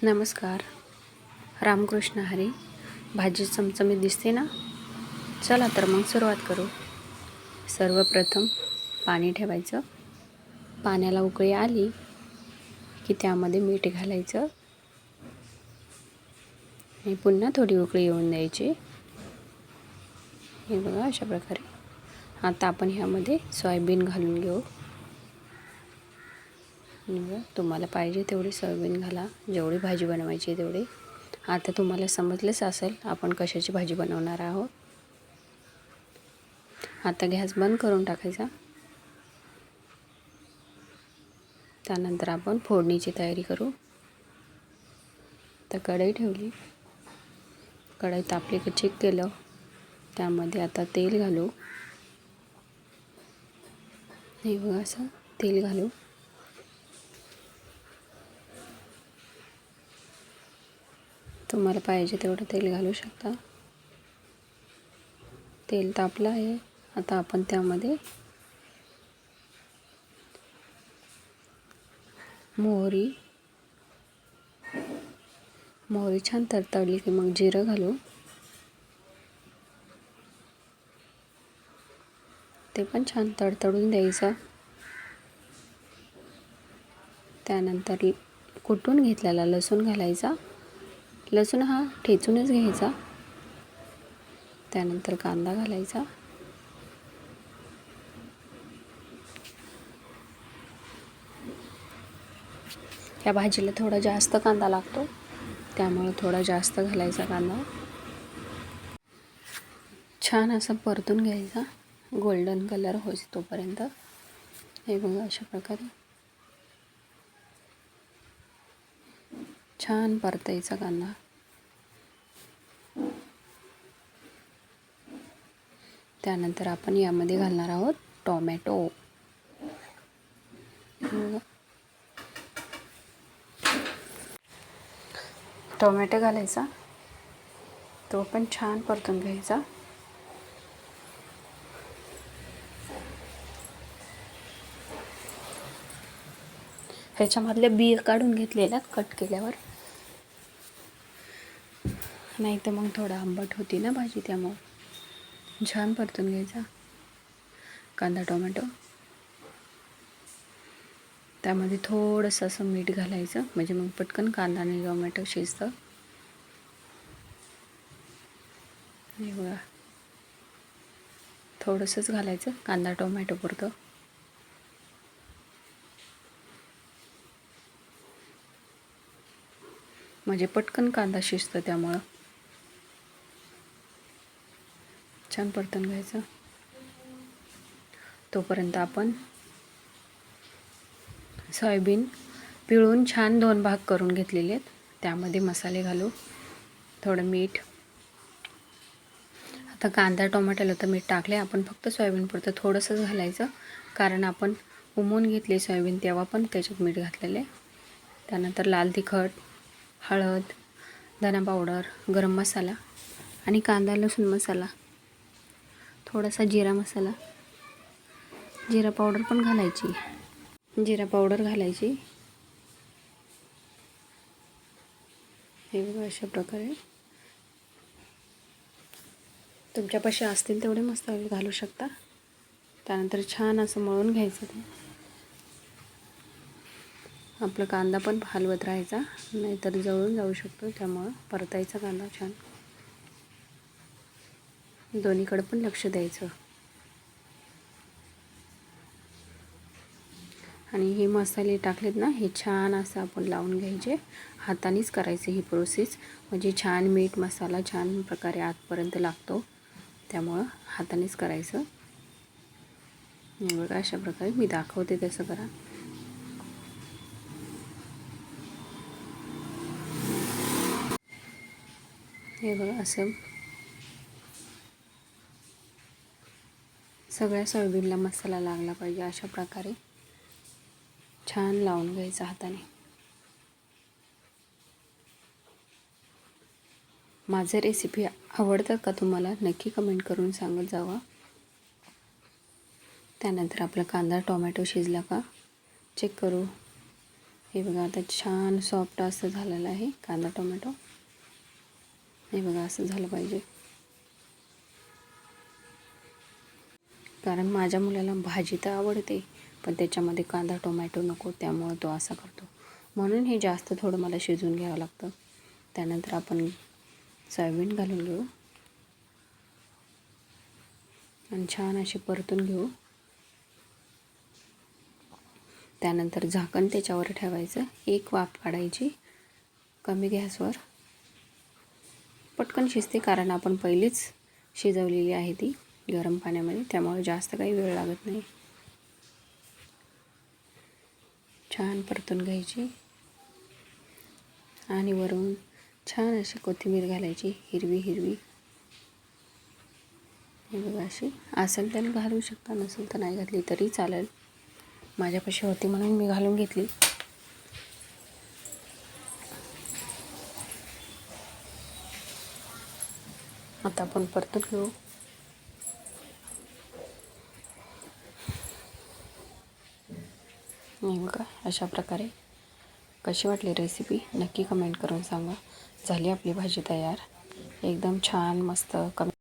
नमस्कार. रामकृष्ण हरी. भाजी चमचमीत दिसते ना? चला तर मग सुरुवात करू. सर्वप्रथम पाणी ठेवायचं. पाण्याला उकळी आली की त्यामध्ये मीठ घालायचं आणि पुन्हा थोडी उकळी येऊन द्यायची. हे बघा अशा प्रकारे. आता आपण ह्यामध्ये सोयाबीन घालून घेऊ. तुम्हाला पाहिजे तेवढी सोयाबीन घाला, जेवढी भाजी बनवायची तेवढी. आता तुम्हाला समजलंच असेल आपण कशाची भाजी बनवणार आहोत. आता गॅस बंद करून टाकायचा. त्यानंतर आपण फोडणीची तयारी करू. तर कढई ठेवली. कढई तापली की चेक केलं. त्यामध्ये आता तेल घालू. हे बघा असं तेल घालू. तुम्हाला पाहिजे तेवढं तेल घालू शकता. तेल तापलं आहे. आता आपण त्यामध्ये मोहरी छान तडतडली की मग जिरं घालू. ते पण छान तडतडून द्यायचं. त्यानंतर कुटून घेतलेला लसूण घालायचा. लसूण हा ठेचूनच घ्यायचा. त्यानंतर कांदा घालायचा. या भाजीला थोडा जास्त कांदा लागतो, त्यामुळे थोडा जास्त घालायचा कांदा. छान असं परतून घ्यायचा गोल्डन कलर होईस तोपर्यंत. हे बघा अशा प्रकारे छान परतायचा कांदा. त्यानंतर आपण यामध्ये घालणार आहोत टोमॅटो. टोमॅटो घालायचा. तो पण छान परतून घ्यायचा. ह्याच्यामधल्या बी काढून घेतलेल्या कट केल्यावर, नाही तर मग थोडा आंबट होती ना भाजी, त्यामुळे छान परतून घ्यायचा कांदा टोमॅटो. त्यामध्ये थोडंसं असं मीठ घालायचं, म्हणजे मग पटकन कांदा आणि टोमॅटो शिजतं. हे बघा थोडंसंच घालायचं कांदा टोमॅटो पुरतं. म्हणजे पटकन कांदा शिजतं, त्यामुळं छान परतून घ्यायचं. तोपर्यंत आपण सोयाबीन पिळून छान 2 भाग करून घेतलेले आहेत. त्यामध्ये मसाले घालू. थोडं मीठ. आता कांदा टोमॅटोला तर मीठ टाकले, आपण फक्त सोयाबीन पुरतं थोडंसंच घालायचं, कारण आपण उमवून घेतले सोयाबीन तेव्हा पण त्याच्यात मीठ घातलेले. त्यानंतर लाल तिखट, हळद, धना पावडर, गरम मसाला आणि कांदा लसूण मसाला, थोडासा जिरा मसाला, जिरा पावडर पण घालायची. जिरा पावडर घालायची. हे बघा अशा प्रकारे तुमच्यापाशी असतील तेवढे मसाले घालू शकता. त्यानंतर छान असं मळून घ्यायचं. ते आपला कांदा पण हलवत राहायचा, नाहीतर जळून जाऊ शकतो. त्यामुळं परतायचा कांदा छान. दोन्हीकडे पण लक्ष द्यायचं. आणि हे मसाले टाकलेत ना, हे छान असं आपण लावून घ्यायचे. हातानेच करायचं ही प्रोसेस, म्हणजे छान मीठ मसाला छान प्रकारे आतपर्यंत लागतो. त्यामुळं हातानेच करायचं. बघा अशा प्रकारे मी दाखवते तसं करा. हे बघा असं सगळ्या सोयाबीनला मसाला लागला पाहिजे. अशा प्रकारे छान लावून घ्यायचं हाताने. माझं रेसिपी आवडतं का तुम्हाला? नक्की कमेंट करून सांगत जावा. त्यानंतर आपला कांदा टोमॅटो शिजला का चेक करू. हे बघा आता छान सॉफ्ट असं झालेलं आहे कांदा टोमॅटो. हे बघा असं झालं पाहिजे, कारण माझ्या मुलाला भाजी तर आवडते पण त्याच्यामध्ये कांदा टोमॅटो नको, त्यामुळं तो असा करतो. म्हणून हे जास्त थोडं मला शिजवून घ्यावं लागतं. त्यानंतर आपण सोयाबीन घालून घेऊ आणि छान अशी परतून घेऊ. त्यानंतर झाकण त्याच्यावर ठेवायचं, एक वाफ काढायची कमी गॅसवर. पटकन शिजते कारण आपण पहिलेच शिजवलेली आहे ती गरम पाण्यामध्ये, त्यामुळे जास्त काही वेळ लागत नाही. छान परतून घ्यायची आणि वरून छान अशी कोथिंबीर घालायची, हिरवी हिरवी. हे बघा अशी असेल तर घालू शकता, नसेल तर नाही घातली तरी चालेल. माझ्यापाशी होती म्हणून मी घालून घेतली. आता आपण परतून घेऊ. हे बघा अशा प्रकारे. कशी वाटली रेसिपी नक्की कमेंट करून सांगा. झाली आपली भाजी तयार, एकदम छान मस्त.